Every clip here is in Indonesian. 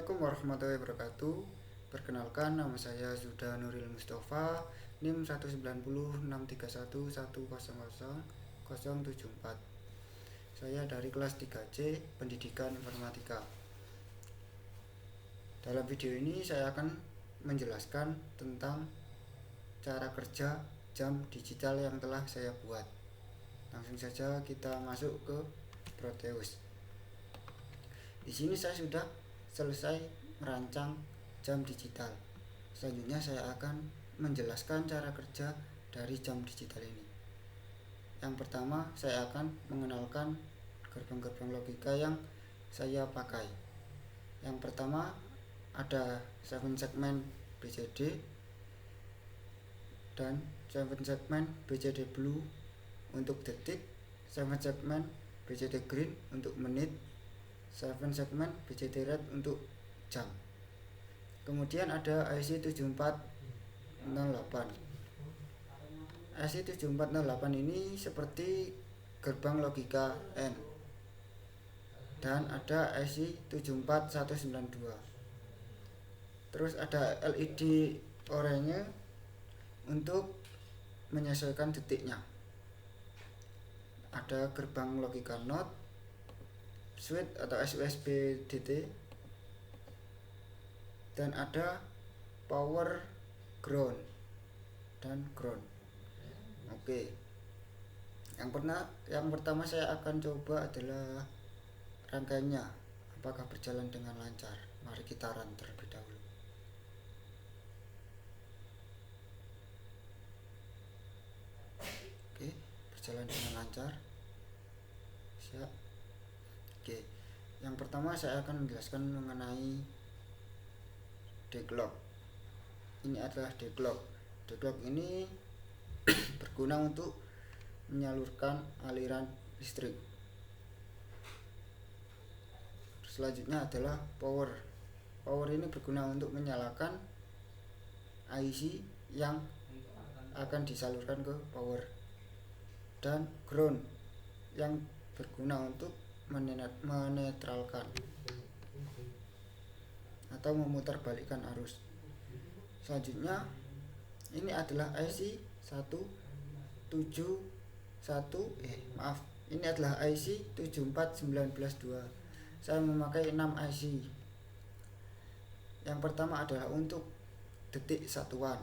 Assalamualaikum warahmatullahi wabarakatuh. Perkenalkan, nama saya Zuda Nuril Mustafa, NIM 1906301000074. Saya dari kelas 3C Pendidikan Informatika. Dalam video ini saya akan menjelaskan tentang cara kerja jam digital yang telah saya buat. Langsung saja kita masuk ke Proteus. Di sini saya sudah selesai merancang jam digital. Selanjutnya saya akan menjelaskan cara kerja dari jam digital ini. Yang pertama, saya akan mengenalkan gerbang-gerbang logika yang saya pakai. Yang pertama ada 7 segmen BCD dan 7 segmen BCD blue untuk detik, 7 segmen BCD green untuk menit, 7 segmen BCD red untuk jam. Kemudian ada IC 7408. IC 7408 ini seperti gerbang logika N. Dan ada IC 74192. Terus ada LED oranye untuk menyesuaikan detiknya. Ada gerbang logika NOT, switch atau USB DT, dan ada power, ground dan ground. Oke. Yang pertama saya akan coba adalah rangkaiannya apakah berjalan dengan lancar. Mari kita run terlebih dahulu. Oke, berjalan dengan lancar. Siap. Oke, yang pertama saya akan menjelaskan mengenai declock. Ini adalah declock. Declock ini berguna untuk menyalurkan aliran listrik. Selanjutnya adalah power. Power ini berguna untuk menyalakan IC yang akan disalurkan ke power. Dan ground yang berguna untuk menetralkan atau memutarbalikkan arus. Selanjutnya ini adalah IC 171 ini adalah IC 74912. Saya memakai 6 IC. Yang pertama adalah untuk detik satuan,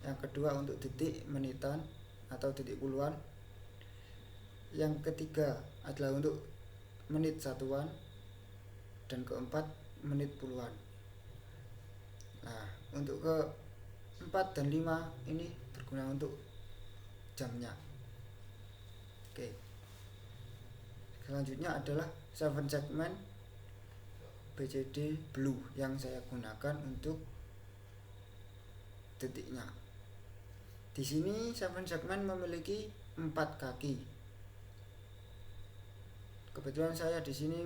yang kedua untuk detik menitan atau detik puluhan, yang ketiga adalah untuk menit satuan, dan keempat menit puluhan. Nah, untuk ke 4 dan 5 ini berguna untuk jamnya. Oke. Selanjutnya adalah 7 segmen BCD blue yang saya gunakan untuk detiknya. Di sini 7 segmen memiliki 4 kaki. Kebetulan saya di sini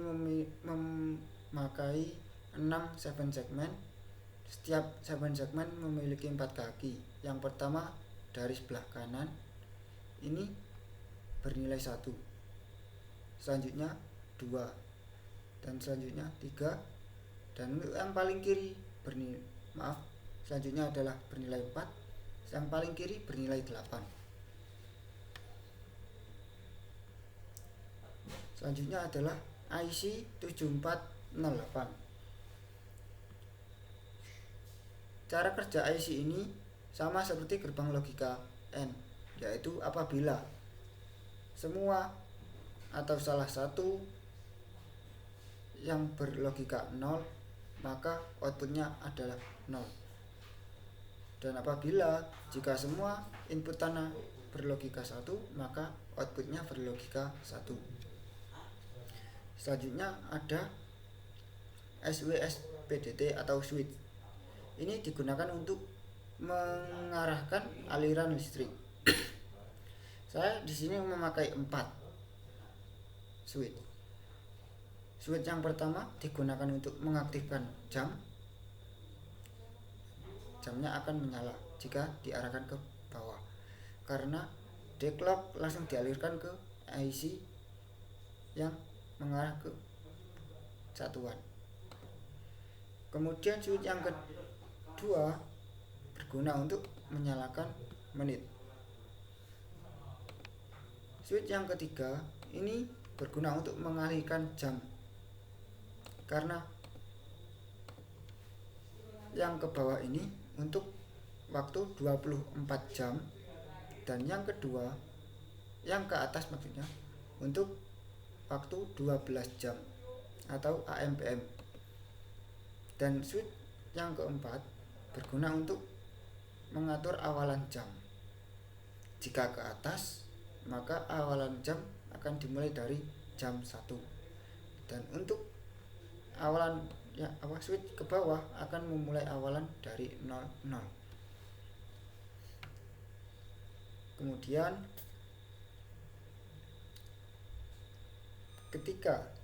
memakai 6 7 segmen. Setiap 7 segmen memiliki 4 kaki. Yang pertama dari sebelah kanan ini bernilai 1. Selanjutnya 2. Dan selanjutnya 3. Dan yang paling kiri selanjutnya adalah bernilai 4. Yang paling kiri bernilai 8. Selanjutnya adalah IC 7408. Cara kerja IC ini sama seperti gerbang logika N, yaitu apabila semua atau salah satu yang berlogika 0, maka outputnya adalah 0. Dan apabila jika semua input tanah berlogika 1, maka outputnya berlogika 1. Selanjutnya ada SWSPDT atau switch. Ini digunakan untuk mengarahkan aliran listrik. Saya di sini memakai 4 switch. Switch yang pertama digunakan untuk mengaktifkan jam. Jamnya akan menyala jika diarahkan ke bawah, karena declock langsung dialirkan ke IC yang mengarah ke satuan. Kemudian switch yang kedua berguna untuk menyalakan menit. Switch yang ketiga ini berguna untuk mengalihkan jam, karena yang ke bawah ini untuk waktu 24 jam dan yang kedua yang ke atas maksudnya untuk waktu 12 jam atau AM/PM. Dan switch yang keempat berguna untuk mengatur awalan jam. Jika ke atas, maka awalan jam akan dimulai dari jam 1. Dan untuk awalan switch ke bawah akan memulai awalan dari 00. Kemudian ketika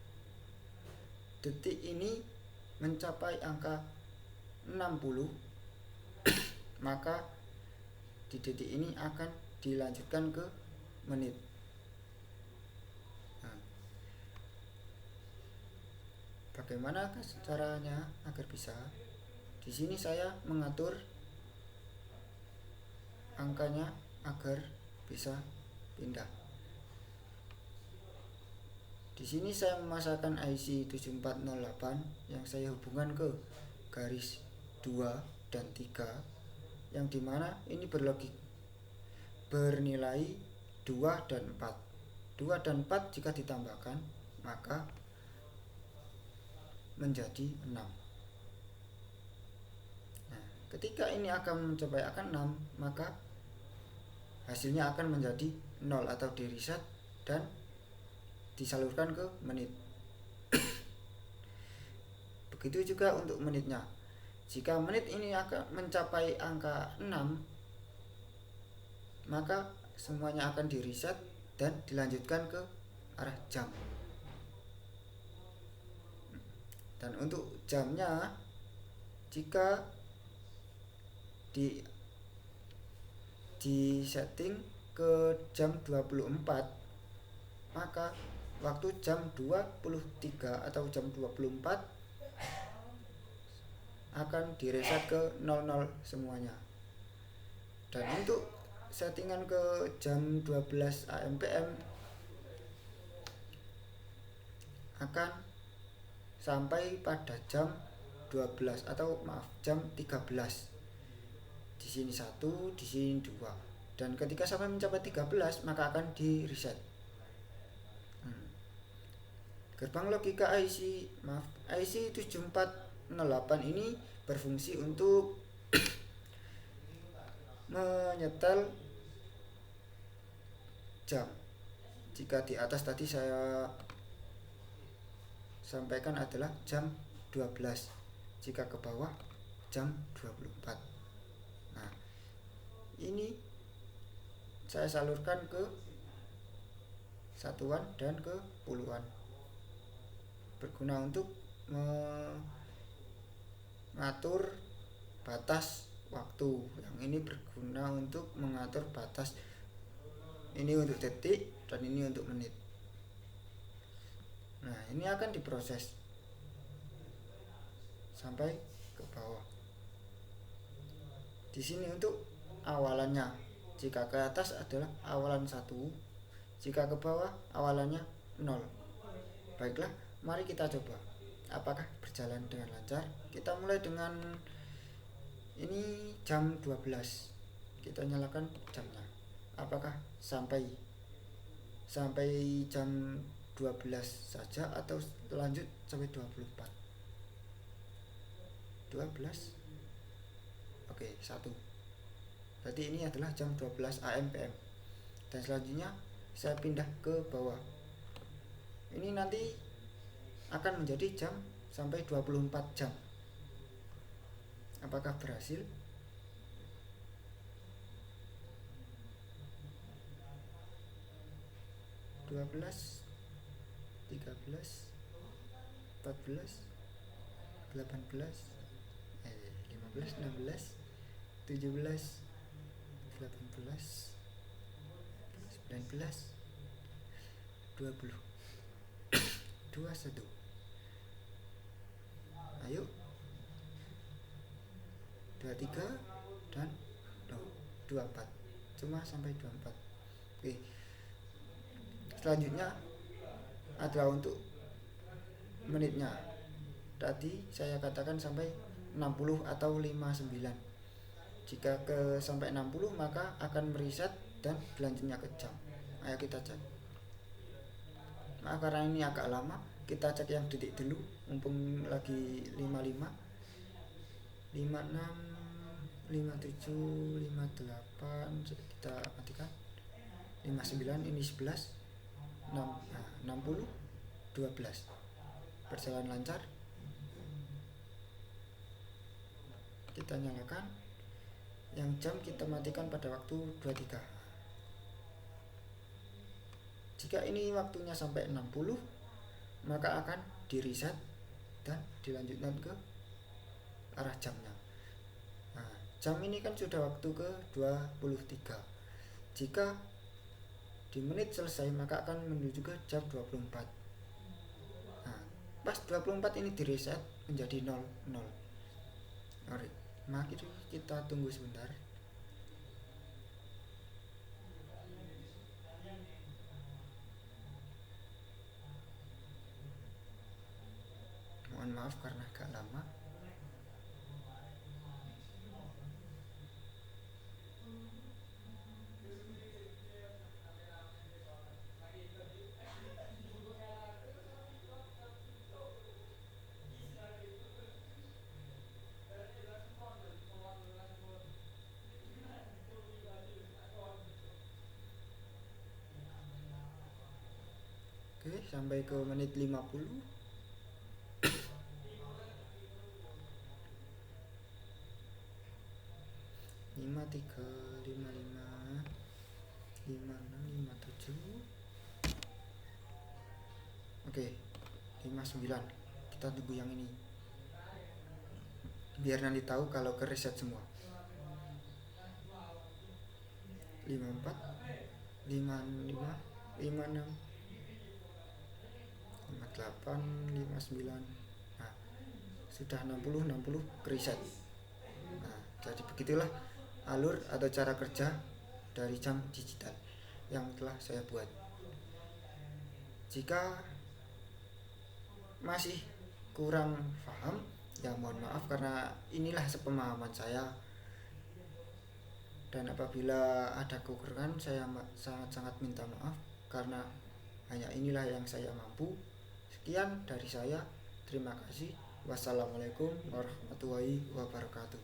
detik ini mencapai angka 60, maka di detik ini akan dilanjutkan ke menit. Nah, bagaimana caranya agar bisa? Di sini saya mengatur angkanya agar bisa pindah. Di sini saya memasangkan IC 7408 yang saya hubungkan ke garis 2 dan 3, yang dimana ini bernilai 2 dan 4. 2 dan 4 jika ditambahkan maka menjadi 6. Nah, ketika ini akan mencapai angka 6, maka hasilnya akan menjadi 0 atau di reset dan disalurkan ke menit. Begitu juga untuk menitnya. Jika menit ini akan mencapai angka 6, maka semuanya akan di reset dan dilanjutkan ke arah jam. Dan untuk jamnya, jika di setting ke jam 24, maka waktu jam 23 atau jam 24 akan direset ke 00 semuanya. Dan untuk settingan ke jam 12 AM/PM akan sampai pada jam 12 atau jam 13. Di sini 1, di sini 2. Dan ketika sampai mencapai 13 maka akan di reset. Gerbang logika IC 7408 ini berfungsi untuk menyetel jam. Jika di atas tadi saya sampaikan adalah jam 12, jika ke bawah jam 24. Nah, ini saya salurkan ke satuan dan ke puluhan, berguna untuk mengatur batas waktu. Yang ini berguna untuk mengatur batas, ini untuk detik dan ini untuk menit. Nah, ini akan diproses sampai ke bawah. Di sini untuk awalannya, jika ke atas adalah awalan 1, jika ke bawah awalannya 0. Baiklah, mari kita coba apakah berjalan dengan lancar. Kita mulai dengan ini jam 12. Kita nyalakan jamnya. Apakah sampai jam 12 saja atau lanjut sampai 24? 12. Oke, 1. Berarti ini adalah jam 12 AM/PM. Dan selanjutnya saya pindah ke bawah. Ini nanti akan menjadi jam sampai 24 jam. Apakah berhasil? Dua belas, 13, 14, 18, 15, 16, 17, 18, 19, 20, 21. Ayo 23 dan 24, cuma sampai 24. Oke, selanjutnya adalah untuk menitnya. Tadi saya katakan sampai 60 atau 59. Jika ke sampai 60 maka akan mereset dan selanjutnya ke jam. Ayo kita cek. Nah, karena ini agak lama, kita cek yang detik dulu mumpung lagi 55, 56, 57, 58, kita matikan. 59 ini 11, 60, 12. Berjalan lancar. Kita nyalakan. Yang jam kita matikan pada waktu 23. Jika ini waktunya sampai 60, maka akan di reset dan dilanjutkan ke arah jamnya. Nah, jam ini kan sudah waktu ke 23. Jika di menit selesai maka akan menuju ke jam 24. Nah, pas 24 ini di reset menjadi 00. Mari kita tunggu sebentar. Mohon maaf karena agak lama. Oke, sampai ke menit 50. 53, 55, 56, 57. Oke, 59. Kita tunggu yang ini. Biar nanti tahu kalau ke reset semua. 54, 55, 56, 58, 59. Nah, sudah 60 ke reset. Nah, jadi begitulah alur atau cara kerja dari jam digital yang telah saya buat. Jika masih kurang paham, ya mohon maaf karena inilah sepemahaman saya. Dan apabila ada kekurangan, saya sangat-sangat minta maaf karena hanya inilah yang saya mampu. Sekian dari saya. Terima kasih. Wassalamualaikum warahmatullahi wabarakatuh.